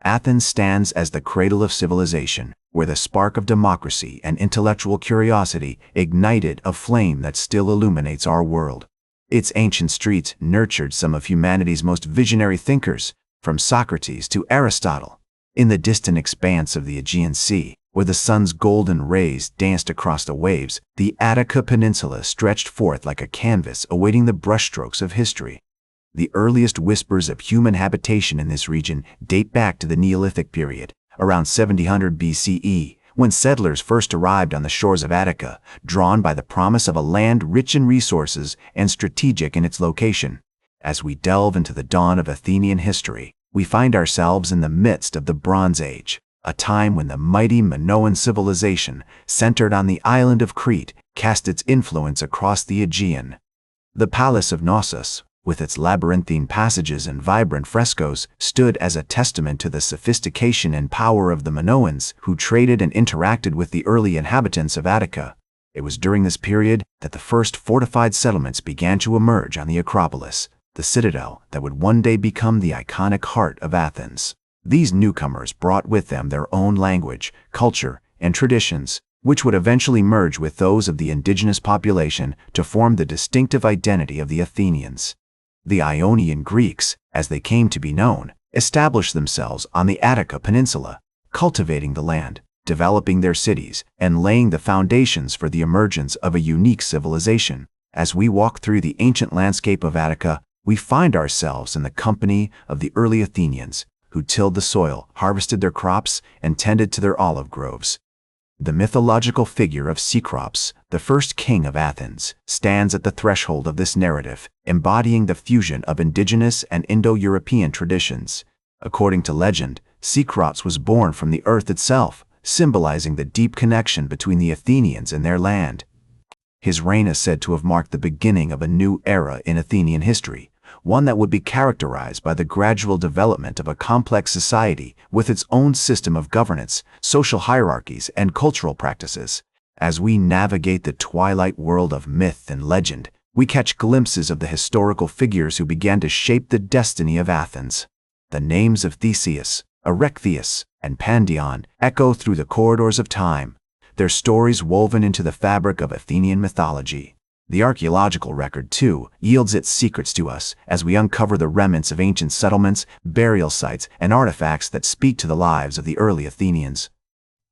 Athens stands as the cradle of civilization, where the spark of democracy and intellectual curiosity ignited a flame that still illuminates our world. Its ancient streets nurtured some of humanity's most visionary thinkers, from Socrates to Aristotle. In the distant expanse of the Aegean Sea, where the sun's golden rays danced across the waves, the Attica Peninsula stretched forth like a canvas awaiting the brushstrokes of history. The earliest whispers of human habitation in this region date back to the Neolithic period, around 700 BCE, when settlers first arrived on the shores of Attica, drawn by the promise of a land rich in resources and strategic in its location. As we delve into the dawn of Athenian history, we find ourselves in the midst of the Bronze Age, a time when the mighty Minoan civilization, centered on the island of Crete, cast its influence across the Aegean. The Palace of Knossos, with its labyrinthine passages and vibrant frescoes, stood as a testament to the sophistication and power of the Minoans, who traded and interacted with the early inhabitants of Attica. It was during this period that the first fortified settlements began to emerge on the Acropolis, the citadel that would one day become the iconic heart of Athens. These newcomers brought with them their own language, culture, and traditions, which would eventually merge with those of the indigenous population to form the distinctive identity of the Athenians. The Ionian Greeks, as they came to be known, established themselves on the Attica Peninsula, cultivating the land, developing their cities, and laying the foundations for the emergence of a unique civilization. As we walk through the ancient landscape of Attica, we find ourselves in the company of the early Athenians, who tilled the soil, harvested their crops, and tended to their olive groves. The mythological figure of Cecrops, the first king of Athens, stands at the threshold of this narrative, embodying the fusion of indigenous and Indo-European traditions. According to legend, Cecrops was born from the earth itself, symbolizing the deep connection between the Athenians and their land. His reign is said to have marked the beginning of a new era in Athenian history, one that would be characterized by the gradual development of a complex society with its own system of governance, social hierarchies, and cultural practices. As we navigate the twilight world of myth and legend, we catch glimpses of the historical figures who began to shape the destiny of Athens. The names of Theseus, Erechtheus, and Pandion echo through the corridors of time, their stories woven into the fabric of Athenian mythology. The archaeological record, too, yields its secrets to us as we uncover the remnants of ancient settlements, burial sites, and artifacts that speak to the lives of the early Athenians.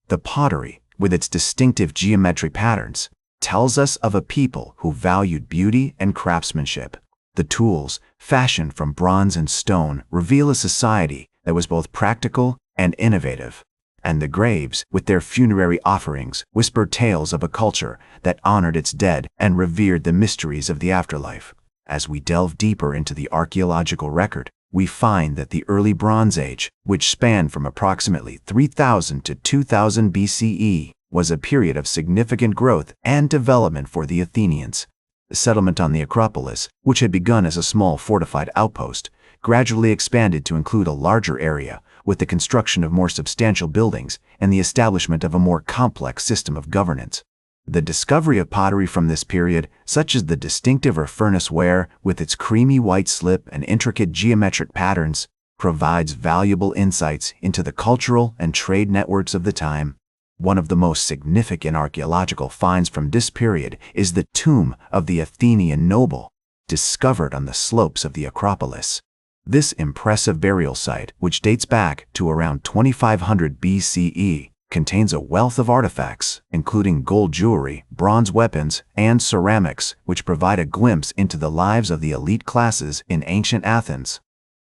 The pottery, with its distinctive geometric patterns, tells us of a people who valued beauty and craftsmanship. The tools, fashioned from bronze and stone, reveal a society that was both practical and innovative. And the graves, with their funerary offerings, whisper tales of a culture that honored its dead and revered the mysteries of the afterlife. As we delve deeper into the archaeological record, we find that the early Bronze Age, which spanned from approximately 3000 to 2000 BCE, was a period of significant growth and development for the Athenians. The settlement on the Acropolis, which had begun as a small fortified outpost, gradually expanded to include a larger area, with the construction of more substantial buildings and the establishment of a more complex system of governance. The discovery of pottery from this period, such as the distinctive or furnace ware with its creamy white slip and intricate geometric patterns, provides valuable insights into the cultural and trade networks of the time. One of the most significant archaeological finds from this period is the tomb of the Athenian noble, discovered on the slopes of the Acropolis. This impressive burial site, which dates back to around 2500 BCE, contains a wealth of artifacts, including gold jewelry, bronze weapons, and ceramics, which provide a glimpse into the lives of the elite classes in ancient Athens.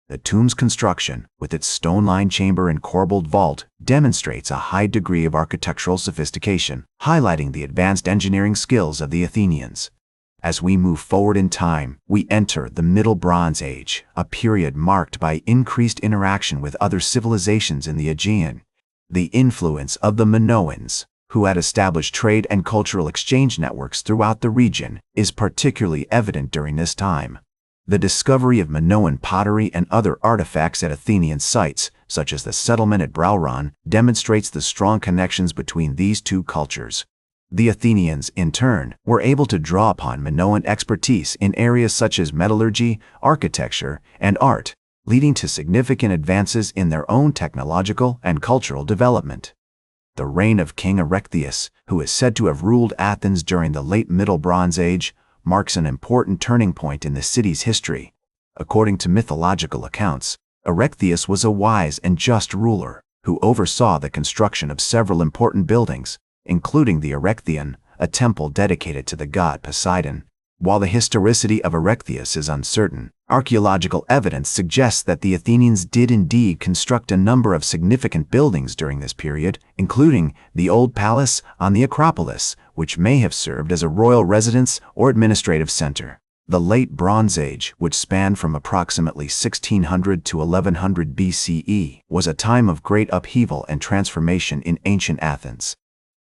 The tomb's construction, with its stone-lined chamber and corbelled vault, demonstrates a high degree of architectural sophistication, highlighting the advanced engineering skills of the Athenians. As we move forward in time, we enter the Middle Bronze Age, a period marked by increased interaction with other civilizations in the Aegean. The influence of the Minoans, who had established trade and cultural exchange networks throughout the region, is particularly evident during this time. The discovery of Minoan pottery and other artifacts at Athenian sites, such as the settlement at Brauron, demonstrates the strong connections between these two cultures. The Athenians, in turn, were able to draw upon Minoan expertise in areas such as metallurgy, architecture, and art, leading to significant advances in their own technological and cultural development. The reign of King Erechtheus, who is said to have ruled Athens during the late Middle Bronze Age, marks an important turning point in the city's history. According to mythological accounts, Erechtheus was a wise and just ruler who oversaw the construction of several important buildings, including the Erechtheion, a temple dedicated to the god Poseidon. While the historicity of Erechtheus is uncertain, archaeological evidence suggests that the Athenians did indeed construct a number of significant buildings during this period, including the Old Palace on the Acropolis, which may have served as a royal residence or administrative center. The Late Bronze Age, which spanned from approximately 1600 to 1100 BCE, was a time of great upheaval and transformation in ancient Athens.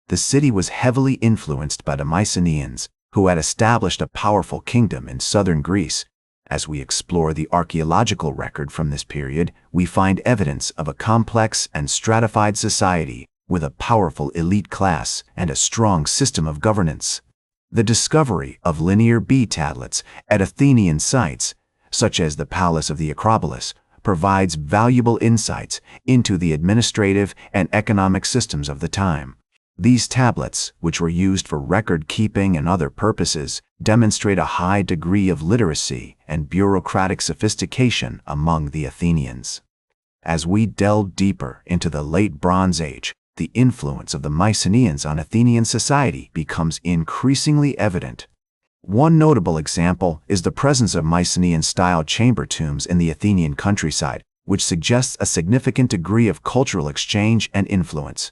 The city was heavily influenced by the Mycenaeans, who had established a powerful kingdom in southern Greece. As we explore the archaeological record from this period, we find evidence of a complex and stratified society with a powerful elite class and a strong system of governance. The discovery of linear B tablets at Athenian sites, such as the Palace of the Acropolis, provides valuable insights into the administrative and economic systems of the time. These tablets, which were used for record-keeping and other purposes, demonstrate a high degree of literacy and bureaucratic sophistication among the Athenians. As we delve deeper into the Late Bronze Age, the influence of the Mycenaeans on Athenian society becomes increasingly evident. One notable example is the presence of Mycenaean-style chamber tombs in the Athenian countryside, which suggests a significant degree of cultural exchange and influence.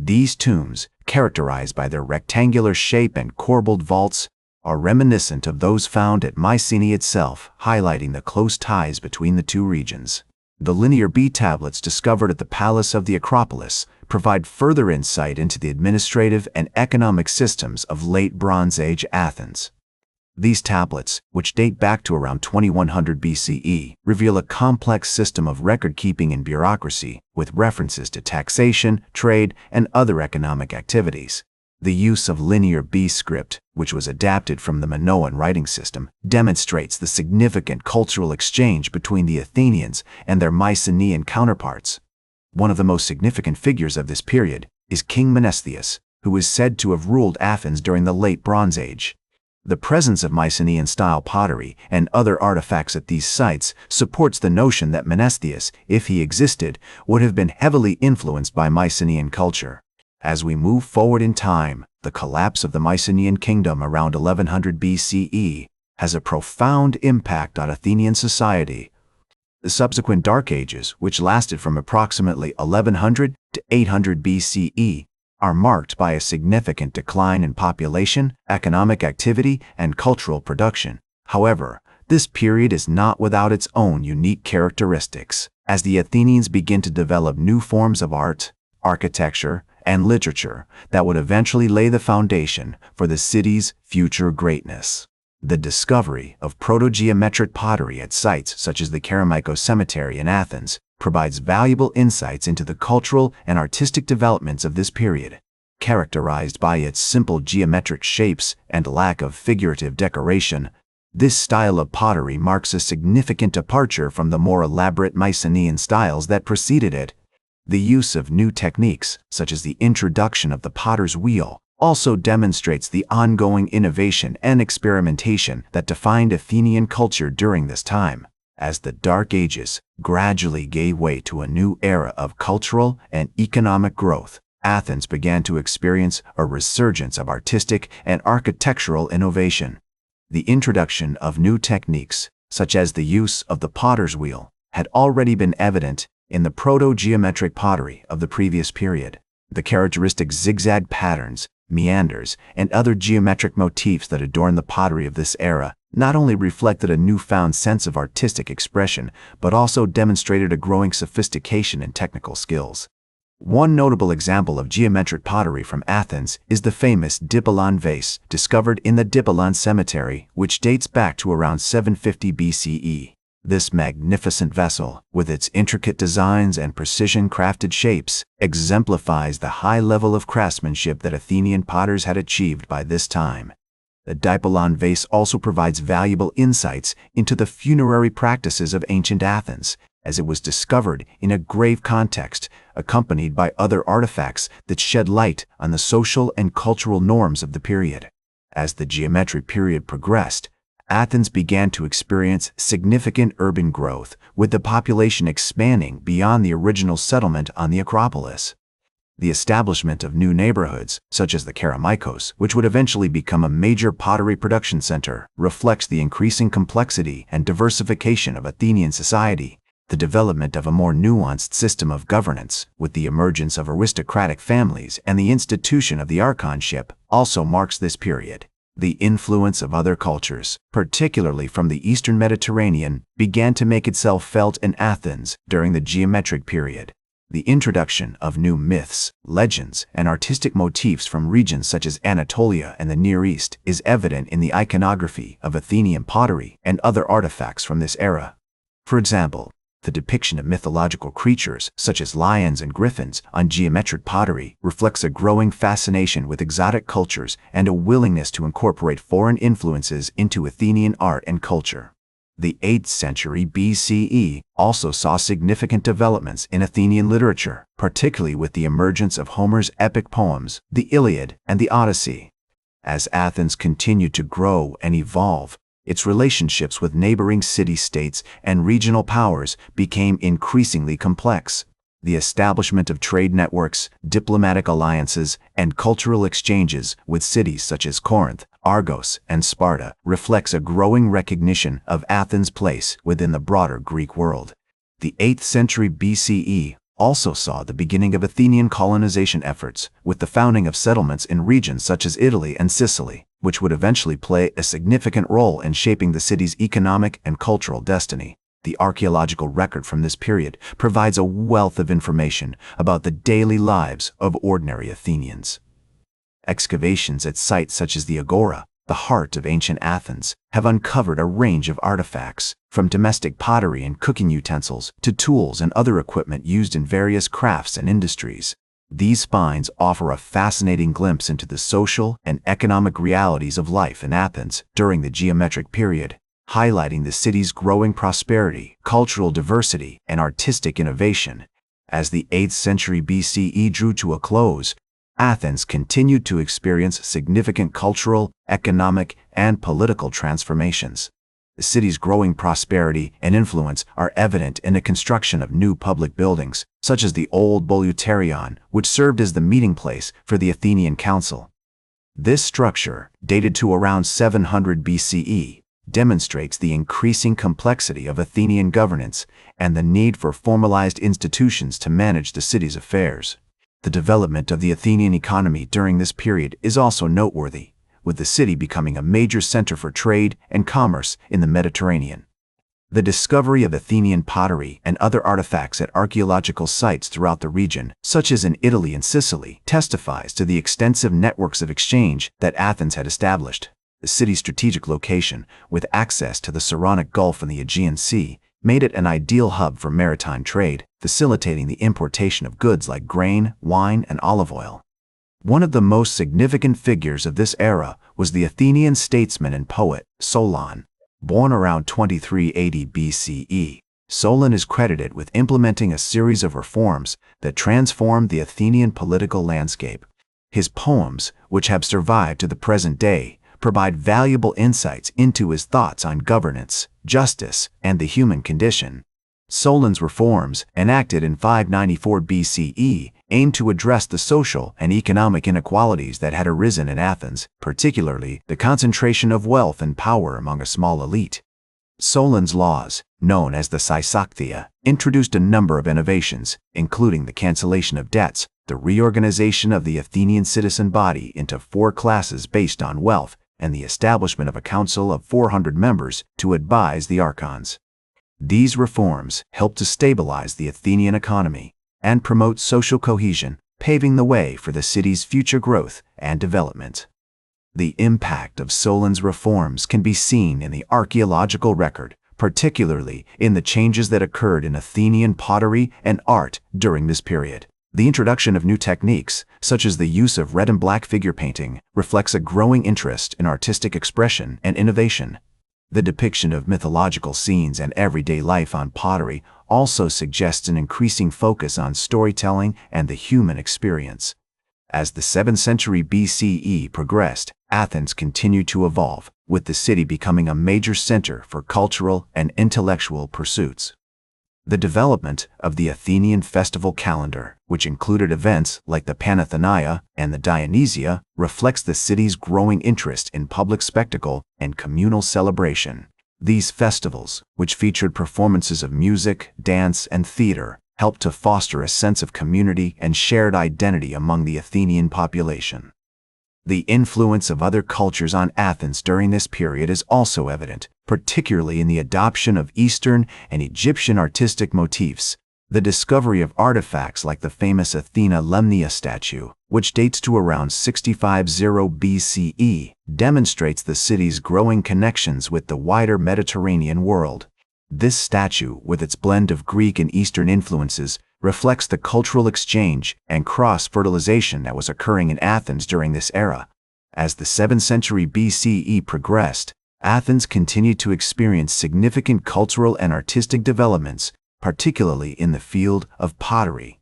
These tombs, characterized by their rectangular shape and corbelled vaults, are reminiscent of those found at Mycenae itself, highlighting the close ties between the two regions. The linear B tablets discovered at the Palace of the Acropolis provide further insight into the administrative and economic systems of Late Bronze Age Athens. These tablets, which date back to around 2100 BCE, reveal a complex system of record-keeping and bureaucracy, with references to taxation, trade, and other economic activities. The use of linear B script, which was adapted from the Minoan writing system, demonstrates the significant cultural exchange between the Athenians and their Mycenaean counterparts. One of the most significant figures of this period is King Menestheus, who is said to have ruled Athens during the Late Bronze Age. The presence of Mycenaean-style pottery and other artifacts at these sites supports the notion that Menestheus, if he existed, would have been heavily influenced by Mycenaean culture. As we move forward in time, the collapse of the Mycenaean kingdom around 1100 BCE has a profound impact on Athenian society. The subsequent Dark Ages, which lasted from approximately 1100 to 800 BCE, are marked by a significant decline in population, economic activity, and cultural production. However, this period is not without its own unique characteristics, as the Athenians begin to develop new forms of art, architecture, and literature that would eventually lay the foundation for the city's future greatness. The discovery of proto-geometric pottery at sites such as the Kerameikos Cemetery in Athens provides valuable insights into the cultural and artistic developments of this period. Characterized by its simple geometric shapes and lack of figurative decoration, this style of pottery marks a significant departure from the more elaborate Mycenaean styles that preceded it. The use of new techniques, such as the introduction of the potter's wheel, also demonstrates the ongoing innovation and experimentation that defined Athenian culture during this time. As the Dark Ages gradually gave way to a new era of cultural and economic growth, Athens began to experience a resurgence of artistic and architectural innovation. The introduction of new techniques, such as the use of the potter's wheel, had already been evident in the proto-geometric pottery of the previous period. The characteristic zigzag patterns, meanders, and other geometric motifs that adorn the pottery of this era not only reflected a newfound sense of artistic expression, but also demonstrated a growing sophistication in technical skills. One notable example of geometric pottery from Athens is the famous Dipylon vase, discovered in the Dipylon Cemetery, which dates back to around 750 BCE. This magnificent vessel, with its intricate designs and precision-crafted shapes, exemplifies the high level of craftsmanship that Athenian potters had achieved by this time. The Dipylon vase also provides valuable insights into the funerary practices of ancient Athens, as it was discovered in a grave context, accompanied by other artifacts that shed light on the social and cultural norms of the period. As the geometric period progressed, Athens began to experience significant urban growth, with the population expanding beyond the original settlement on the Acropolis. The establishment of new neighborhoods, such as the Kerameikos, which would eventually become a major pottery production center, reflects the increasing complexity and diversification of Athenian society. The development of a more nuanced system of governance, with the emergence of aristocratic families and the institution of the archonship, also marks this period. The influence of other cultures, particularly from the Eastern Mediterranean, began to make itself felt in Athens during the geometric period. The introduction of new myths, legends, and artistic motifs from regions such as Anatolia and the Near East is evident in the iconography of Athenian pottery and other artifacts from this era. For example, the depiction of mythological creatures, such as lions and griffins, on geometric pottery reflects a growing fascination with exotic cultures and a willingness to incorporate foreign influences into Athenian art and culture. The 8th century BCE also saw significant developments in Athenian literature, particularly with the emergence of Homer's epic poems, the Iliad and the Odyssey. As Athens continued to grow and evolve, its relationships with neighboring city-states and regional powers became increasingly complex. The establishment of trade networks, diplomatic alliances, and cultural exchanges with cities such as Corinth, Argos, and Sparta reflects a growing recognition of Athens' place within the broader Greek world. The 8th century BCE also saw the beginning of Athenian colonization efforts, with the founding of settlements in regions such as Italy and Sicily, which would eventually play a significant role in shaping the city's economic and cultural destiny. The archaeological record from this period provides a wealth of information about the daily lives of ordinary Athenians. Excavations at sites such as the Agora, the heart of ancient Athens, have uncovered a range of artifacts, from domestic pottery and cooking utensils to tools and other equipment used in various crafts and industries. These finds offer a fascinating glimpse into the social and economic realities of life in Athens during the geometric period, highlighting the city's growing prosperity, cultural diversity, and artistic innovation. As the 8th century BCE drew to a close, Athens continued to experience significant cultural, economic, and political transformations. The city's growing prosperity and influence are evident in the construction of new public buildings, such as the Old Bouleuterion, which served as the meeting place for the Athenian Council. This structure, dated to around 700 BCE, demonstrates the increasing complexity of Athenian governance and the need for formalized institutions to manage the city's affairs. The development of the Athenian economy during this period is also noteworthy, with the city becoming a major center for trade and commerce in the Mediterranean. The discovery of Athenian pottery and other artifacts at archaeological sites throughout the region, such as in Italy and Sicily, testifies to the extensive networks of exchange that Athens had established. The city's strategic location, with access to the Saronic Gulf and the Aegean Sea, made it an ideal hub for maritime trade, facilitating the importation of goods like grain, wine, and olive oil. One of the most significant figures of this era was the Athenian statesman and poet Solon. Born around 2380 BCE, Solon is credited with implementing a series of reforms that transformed the Athenian political landscape. His poems, which have survived to the present day, provide valuable insights into his thoughts on governance, justice, and the human condition. Solon's reforms, enacted in 594 BCE, aimed to address the social and economic inequalities that had arisen in Athens, particularly the concentration of wealth and power among a small elite. Solon's laws, known as the Sysaxia, introduced a number of innovations, including the cancellation of debts, the reorganization of the Athenian citizen body into 4 classes based on wealth, and the establishment of a council of 400 members to advise the archons. These reforms helped to stabilize the Athenian economy and promote social cohesion, paving the way for the city's future growth and development. The impact of Solon's reforms can be seen in the archaeological record, particularly in the changes that occurred in Athenian pottery and art during this period. The introduction of new techniques, such as the use of red and black figure painting, reflects a growing interest in artistic expression and innovation. The depiction of mythological scenes and everyday life on pottery also suggests an increasing focus on storytelling and the human experience. As the 7th century BCE progressed, Athens continued to evolve, with the city becoming a major center for cultural and intellectual pursuits. The development of the Athenian festival calendar, which included events like the Panathenaea and the Dionysia, reflects the city's growing interest in public spectacle and communal celebration. These festivals, which featured performances of music, dance, and theater, helped to foster a sense of community and shared identity among the Athenian population. The influence of other cultures on Athens during this period is also evident, particularly in the adoption of Eastern and Egyptian artistic motifs. The discovery of artifacts like the famous Athena Lemnia statue, which dates to around 650 BCE, demonstrates the city's growing connections with the wider Mediterranean world. This statue, with its blend of Greek and Eastern influences, reflects the cultural exchange and cross-fertilization that was occurring in Athens during this era. As the 7th century BCE progressed, Athens continued to experience significant cultural and artistic developments, particularly in the field of pottery.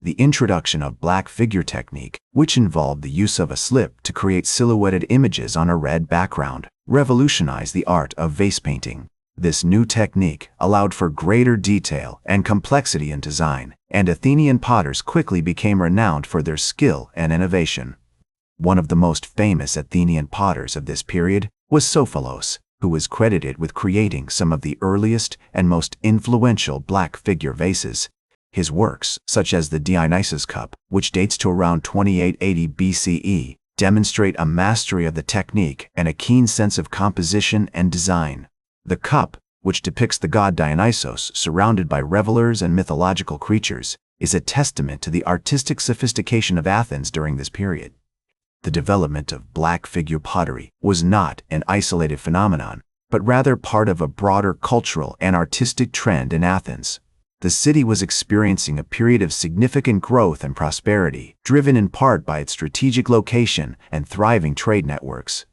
The introduction of black figure technique, which involved the use of a slip to create silhouetted images on a red background, revolutionized the art of vase painting. This new technique allowed for greater detail and complexity in design, and Athenian potters quickly became renowned for their skill and innovation. One of the most famous Athenian potters of this period was Sophocles, who is credited with creating some of the earliest and most influential black figure vases. His works, such as the Dionysus cup, which dates to around 2880 BCE, demonstrate a mastery of the technique and a keen sense of composition and design. The cup, which depicts the god Dionysos surrounded by revelers and mythological creatures, is a testament to the artistic sophistication of Athens during this period. The development of black figure pottery was not an isolated phenomenon, but rather part of a broader cultural and artistic trend in Athens. The city was experiencing a period of significant growth and prosperity, driven in part by its strategic location and thriving trade networks.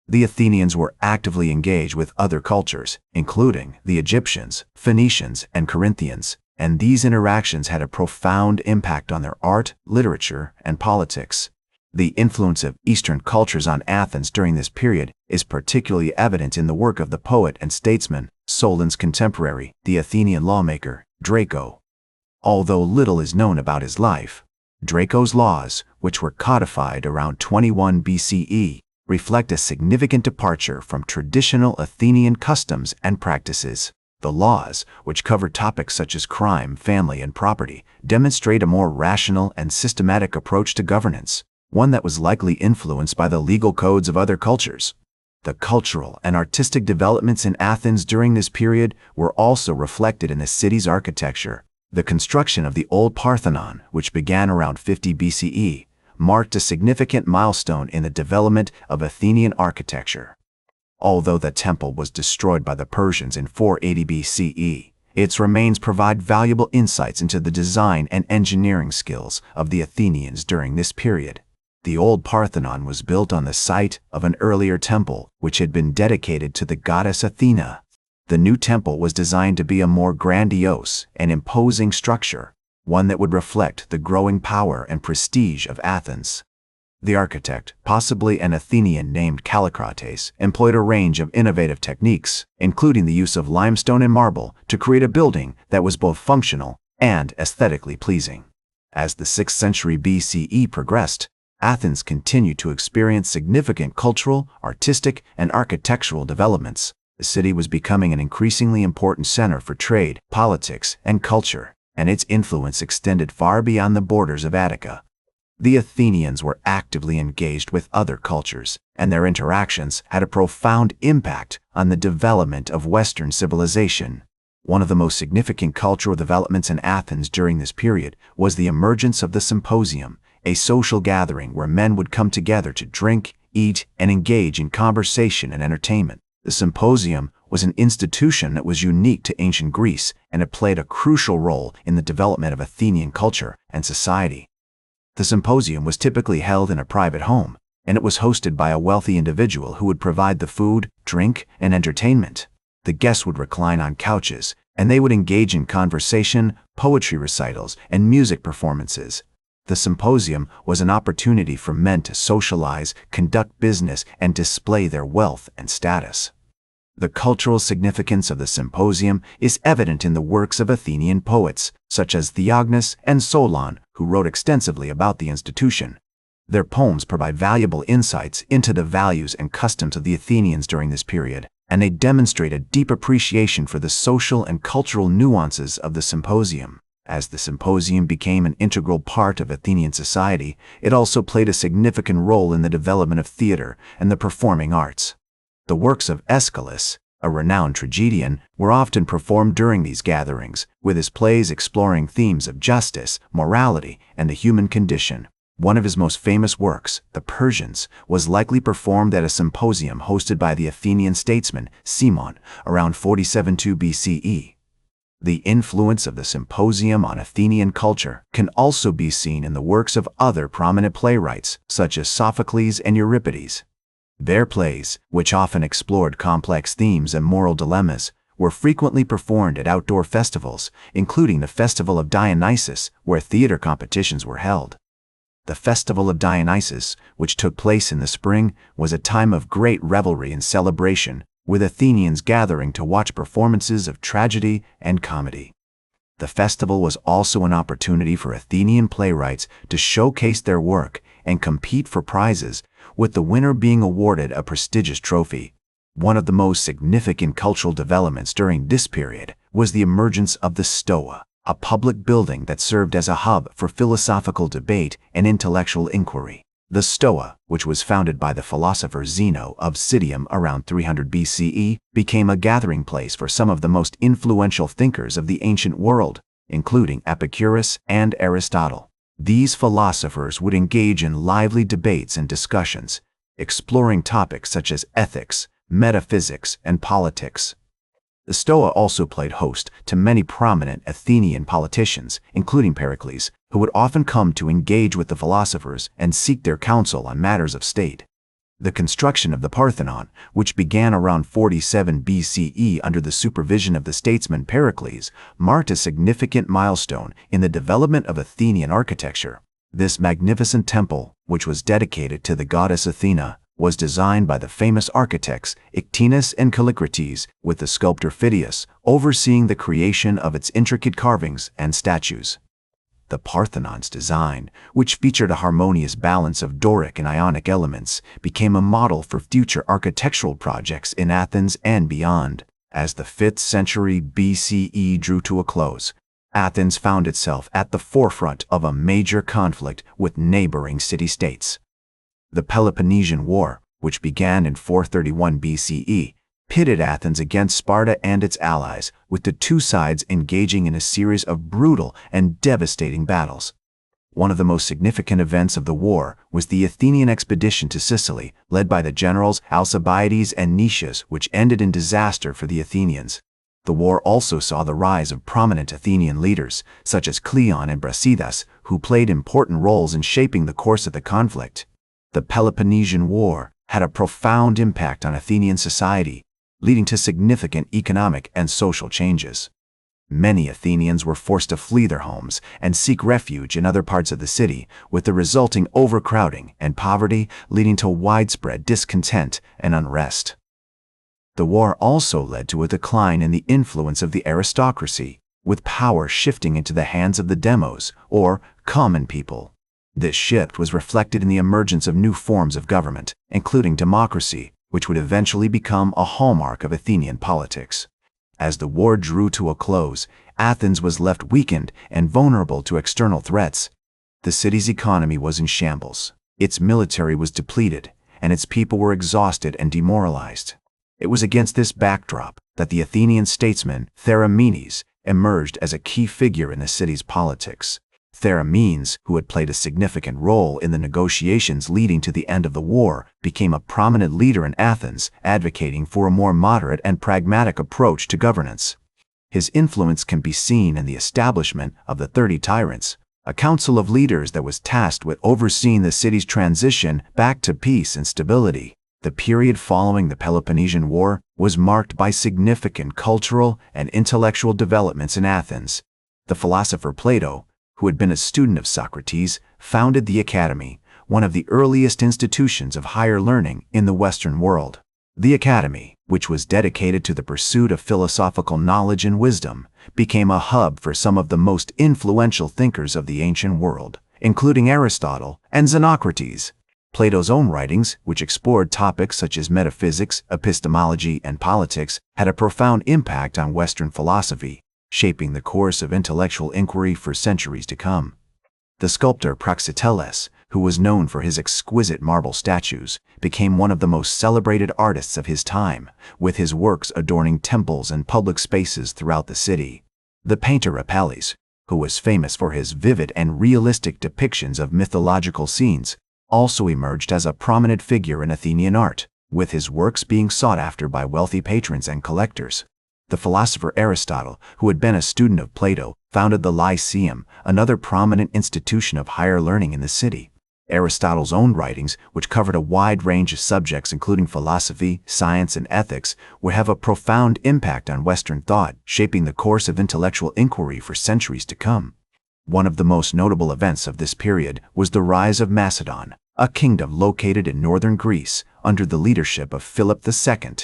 The Athenians were actively engaged with other cultures, including the Egyptians, Phoenicians, and Corinthians, and these interactions had a profound impact on their art, literature, and politics. The influence of Eastern cultures on Athens during this period is particularly evident in the work of the poet and statesman, Solon's contemporary, the Athenian lawmaker, Draco. Although little is known about his life, Draco's laws, which were codified around 21 BCE, reflect a significant departure from traditional Athenian customs and practices. The laws, which cover topics such as crime, family, and property, demonstrate a more rational and systematic approach to governance, one that was likely influenced by the legal codes of other cultures. The cultural and artistic developments in Athens during this period were also reflected in the city's architecture. The construction of the Old Parthenon, which began around 50 BCE, marked a significant milestone in the development of Athenian architecture. Although the temple was destroyed by the Persians in 480 BCE, its remains provide valuable insights into the design and engineering skills of the Athenians during this period. The Old Parthenon was built on the site of an earlier temple, which had been dedicated to the goddess Athena. The new temple was designed to be a more grandiose and imposing structure, one that would reflect the growing power and prestige of Athens. The architect, possibly an Athenian named Callicrates, employed a range of innovative techniques, including the use of limestone and marble, to create a building that was both functional and aesthetically pleasing. As the 6th century BCE progressed, Athens continued to experience significant cultural, artistic, and architectural developments. The city was becoming an increasingly important center for trade, politics, and culture, and its influence extended far beyond the borders of Attica. The Athenians were actively engaged with other cultures, and their interactions had a profound impact on the development of Western civilization. One of the most significant cultural developments in Athens during this period was the emergence of the symposium, a social gathering where men would come together to drink, eat, and engage in conversation and entertainment. The symposium was an institution that was unique to ancient Greece, and it played a crucial role in the development of Athenian culture and society. The symposium was typically held in a private home, and it was hosted by a wealthy individual who would provide the food, drink, and entertainment. The guests would recline on couches, and they would engage in conversation, poetry recitals, and music performances. The symposium was an opportunity for men to socialize, conduct business, and display their wealth and status. The cultural significance of the symposium is evident in the works of Athenian poets, such as Theognis and Solon, who wrote extensively about the institution. Their poems provide valuable insights into the values and customs of the Athenians during this period, and they demonstrate a deep appreciation for the social and cultural nuances of the symposium. As the symposium became an integral part of Athenian society, it also played a significant role in the development of theater and the performing arts. The works of Aeschylus, a renowned tragedian, were often performed during these gatherings, with his plays exploring themes of justice, morality, and the human condition. One of his most famous works, The Persians, was likely performed at a symposium hosted by the Athenian statesman Cimon around 47 BCE. The influence of the symposium on Athenian culture can also be seen in the works of other prominent playwrights, such as Sophocles and Euripides. Their plays, which often explored complex themes and moral dilemmas, were frequently performed at outdoor festivals, including the Festival of Dionysus, where theater competitions were held. The Festival of Dionysus, which took place in the spring, was a time of great revelry and celebration, with Athenians gathering to watch performances of tragedy and comedy. The festival was also an opportunity for Athenian playwrights to showcase their work and compete for prizes, with the winner being awarded a prestigious trophy. One of the most significant cultural developments during this period was the emergence of the Stoa, a public building that served as a hub for philosophical debate and intellectual inquiry. The Stoa, which was founded by the philosopher Zeno of Citium around 300 BCE, became a gathering place for some of the most influential thinkers of the ancient world, including Epicurus and Aristotle. These philosophers would engage in lively debates and discussions, exploring topics such as ethics, metaphysics, and politics. The Stoa also played host to many prominent Athenian politicians, including Pericles, who would often come to engage with the philosophers and seek their counsel on matters of state. The construction of the Parthenon, which began around 47 BCE under the supervision of the statesman Pericles, marked a significant milestone in the development of Athenian architecture. This magnificent temple, which was dedicated to the goddess Athena, was designed by the famous architects Ictinus and Callicrates, with the sculptor Phidias overseeing the creation of its intricate carvings and statues. The Parthenon's design, which featured a harmonious balance of Doric and Ionic elements, became a model for future architectural projects in Athens and beyond. As the 5th century BCE drew to a close, Athens found itself at the forefront of a major conflict with neighboring city-states. The Peloponnesian War, which began in 431 BCE, pitted Athens against Sparta and its allies, with the two sides engaging in a series of brutal and devastating battles. One of the most significant events of the war was the Athenian expedition to Sicily, led by the generals Alcibiades and Nicias, which ended in disaster for the Athenians. The war also saw the rise of prominent Athenian leaders, such as Cleon and Brasidas, who played important roles in shaping the course of the conflict. The Peloponnesian War had a profound impact on Athenian society, leading to significant economic and social changes. Many Athenians were forced to flee their homes and seek refuge in other parts of the city, with the resulting overcrowding and poverty leading to widespread discontent and unrest. The war also led to a decline in the influence of the aristocracy, with power shifting into the hands of the demos, or common people. This shift was reflected in the emergence of new forms of government, including democracy, which would eventually become a hallmark of Athenian politics. As the war drew to a close, Athens was left weakened and vulnerable to external threats. The city's economy was in shambles, its military was depleted, and its people were exhausted and demoralized. It was against this backdrop that the Athenian statesman Theramenes emerged as a key figure in the city's politics. Theramenes, who had played a significant role in the negotiations leading to the end of the war, became a prominent leader in Athens, advocating for a more moderate and pragmatic approach to governance. His influence can be seen in the establishment of the 30 Tyrants, a council of leaders that was tasked with overseeing the city's transition back to peace and stability. The period following the Peloponnesian War was marked by significant cultural and intellectual developments in Athens. The philosopher Plato, who had been a student of Socrates, founded the Academy, one of the earliest institutions of higher learning in the Western world. The Academy, which was dedicated to the pursuit of philosophical knowledge and wisdom, became a hub for some of the most influential thinkers of the ancient world, including Aristotle and Xenocrates. Plato's own writings, which explored topics such as metaphysics, epistemology, and politics, had a profound impact on Western philosophy, shaping the course of intellectual inquiry for centuries to come. The sculptor Praxiteles, who was known for his exquisite marble statues, became one of the most celebrated artists of his time, with his works adorning temples and public spaces throughout the city. The painter Apelles, who was famous for his vivid and realistic depictions of mythological scenes, also emerged as a prominent figure in Athenian art, with his works being sought after by wealthy patrons and collectors. The philosopher Aristotle, who had been a student of Plato, founded the Lyceum, another prominent institution of higher learning in the city. Aristotle's own writings, which covered a wide range of subjects including philosophy, science, and ethics, would have a profound impact on Western thought, shaping the course of intellectual inquiry for centuries to come. One of the most notable events of this period was the rise of Macedon, a kingdom located in northern Greece under the leadership of Philip II.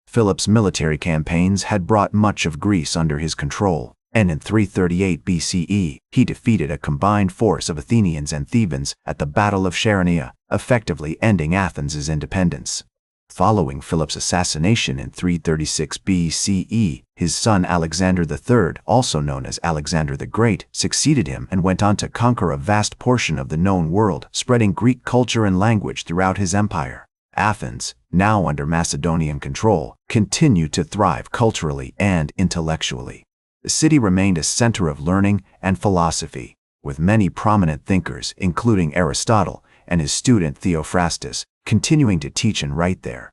Philip's military campaigns had brought much of Greece under his control, and in 338 BCE, he defeated a combined force of Athenians and Thebans at the Battle of Chaeronea, effectively ending Athens' independence. Following Philip's assassination in 336 BCE, his son Alexander III, also known as Alexander the Great, succeeded him and went on to conquer a vast portion of the known world, spreading Greek culture and language throughout his empire. Athens, now under Macedonian control, continued to thrive culturally and intellectually. The city remained a center of learning and philosophy, with many prominent thinkers, including Aristotle and his student Theophrastus, continuing to teach and write there.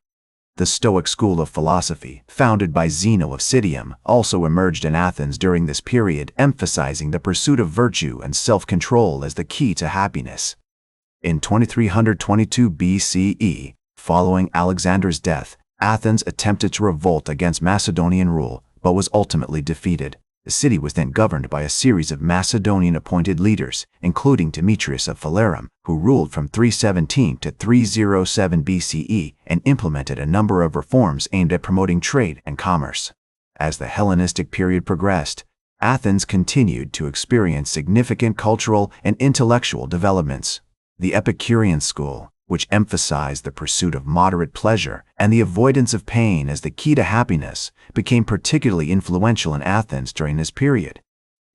The Stoic school of philosophy, founded by Zeno of Citium, also emerged in Athens during this period, emphasizing the pursuit of virtue and self-control as the key to happiness. In 2322 BCE, following Alexander's death, Athens attempted to revolt against Macedonian rule, but was ultimately defeated. The city was then governed by a series of Macedonian-appointed leaders, including Demetrius of Phalerum, who ruled from 317 to 307 BCE and implemented a number of reforms aimed at promoting trade and commerce. As the Hellenistic period progressed, Athens continued to experience significant cultural and intellectual developments. The Epicurean school, which emphasized the pursuit of moderate pleasure and the avoidance of pain as the key to happiness, became particularly influential in Athens during this period.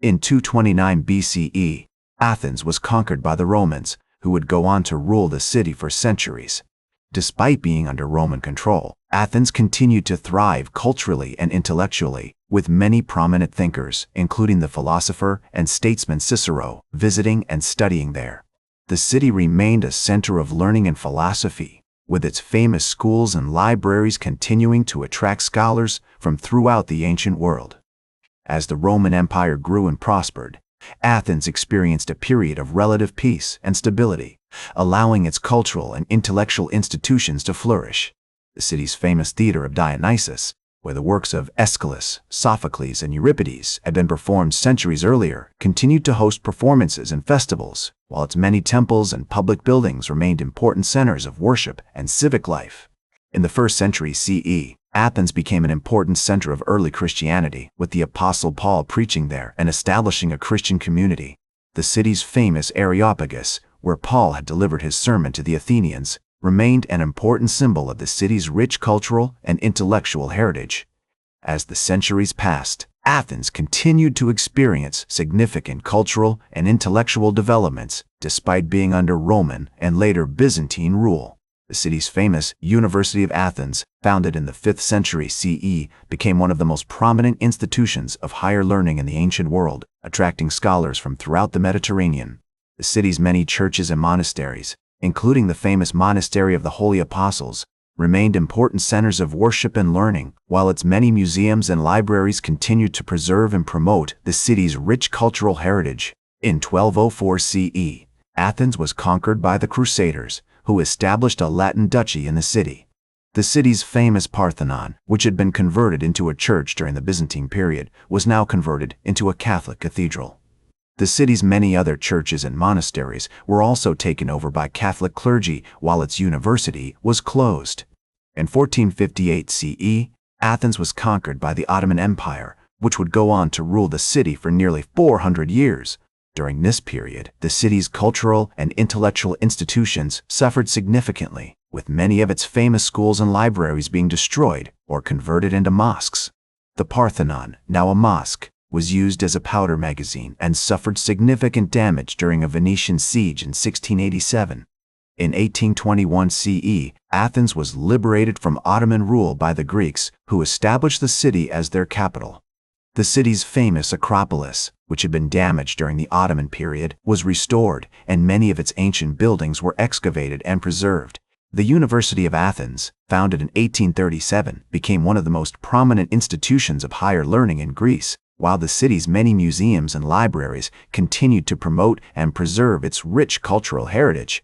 In 229 BCE, Athens was conquered by the Romans, who would go on to rule the city for centuries. Despite being under Roman control, Athens continued to thrive culturally and intellectually, with many prominent thinkers, including the philosopher and statesman Cicero, visiting and studying there. The city remained a center of learning and philosophy, with its famous schools and libraries continuing to attract scholars from throughout the ancient world. As the Roman Empire grew and prospered, Athens experienced a period of relative peace and stability, allowing its cultural and intellectual institutions to flourish. The city's famous theater of Dionysus, where the works of Aeschylus, Sophocles, and Euripides had been performed centuries earlier, continued to host performances and festivals, while its many temples and public buildings remained important centers of worship and civic life. In the 1st century CE, Athens became an important center of early Christianity, with the Apostle Paul preaching there and establishing a Christian community. The city's famous Areopagus, where Paul had delivered his sermon to the Athenians, remained an important symbol of the city's rich cultural and intellectual heritage. As the centuries passed, Athens continued to experience significant cultural and intellectual developments despite being under Roman and later Byzantine rule. The city's famous University of Athens, founded in the 5th century CE, became one of the most prominent institutions of higher learning in the ancient world, attracting scholars from throughout the Mediterranean. The city's many churches and monasteries, including the famous Monastery of the Holy Apostles, remained important centers of worship and learning, while its many museums and libraries continued to preserve and promote the city's rich cultural heritage. In 1204 CE, Athens was conquered by the Crusaders, who established a Latin duchy in the city. The city's famous Parthenon, which had been converted into a church during the Byzantine period, was now converted into a Catholic cathedral. The city's many other churches and monasteries were also taken over by Catholic clergy, while its university was closed. In 1458 CE, Athens was conquered by the Ottoman Empire, which would go on to rule the city for nearly 400 years. During this period, the city's cultural and intellectual institutions suffered significantly, with many of its famous schools and libraries being destroyed or converted into mosques. The Parthenon, now a mosque, was used as a powder magazine and suffered significant damage during a Venetian siege in 1687. In 1821 CE, Athens was liberated from Ottoman rule by the Greeks, who established the city as their capital. The city's famous Acropolis, which had been damaged during the Ottoman period, was restored, and many of its ancient buildings were excavated and preserved. The University of Athens, founded in 1837, became one of the most prominent institutions of higher learning in Greece, while the city's many museums and libraries continued to promote and preserve its rich cultural heritage.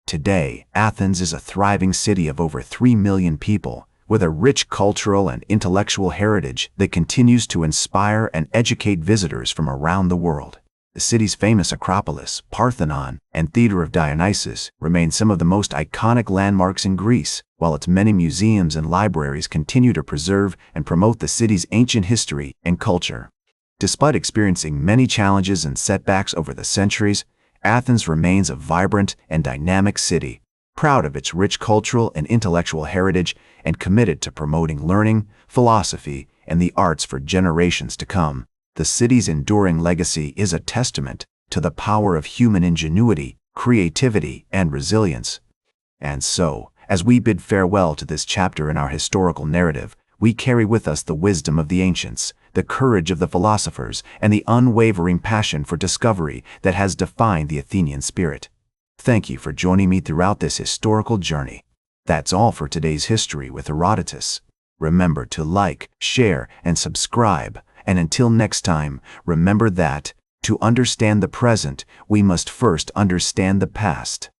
Today, Athens is a thriving city of over 3 million people, with a rich cultural and intellectual heritage that continues to inspire and educate visitors from around the world. The city's famous Acropolis, Parthenon, and Theater of Dionysus remain some of the most iconic landmarks in Greece, while its many museums and libraries continue to preserve and promote the city's ancient history and culture. Despite experiencing many challenges and setbacks over the centuries, Athens remains a vibrant and dynamic city, proud of its rich cultural and intellectual heritage and committed to promoting learning, philosophy, and the arts for generations to come. The city's enduring legacy is a testament to the power of human ingenuity, creativity, and resilience. And so, as we bid farewell to this chapter in our historical narrative, we carry with us the wisdom of the ancients, the courage of the philosophers, and the unwavering passion for discovery that has defined the Athenian spirit. Thank you for joining me throughout this historical journey. That's all for today's History with Herodotus. Remember to like, share, and subscribe. And until next time, remember that, to understand the present, we must first understand the past.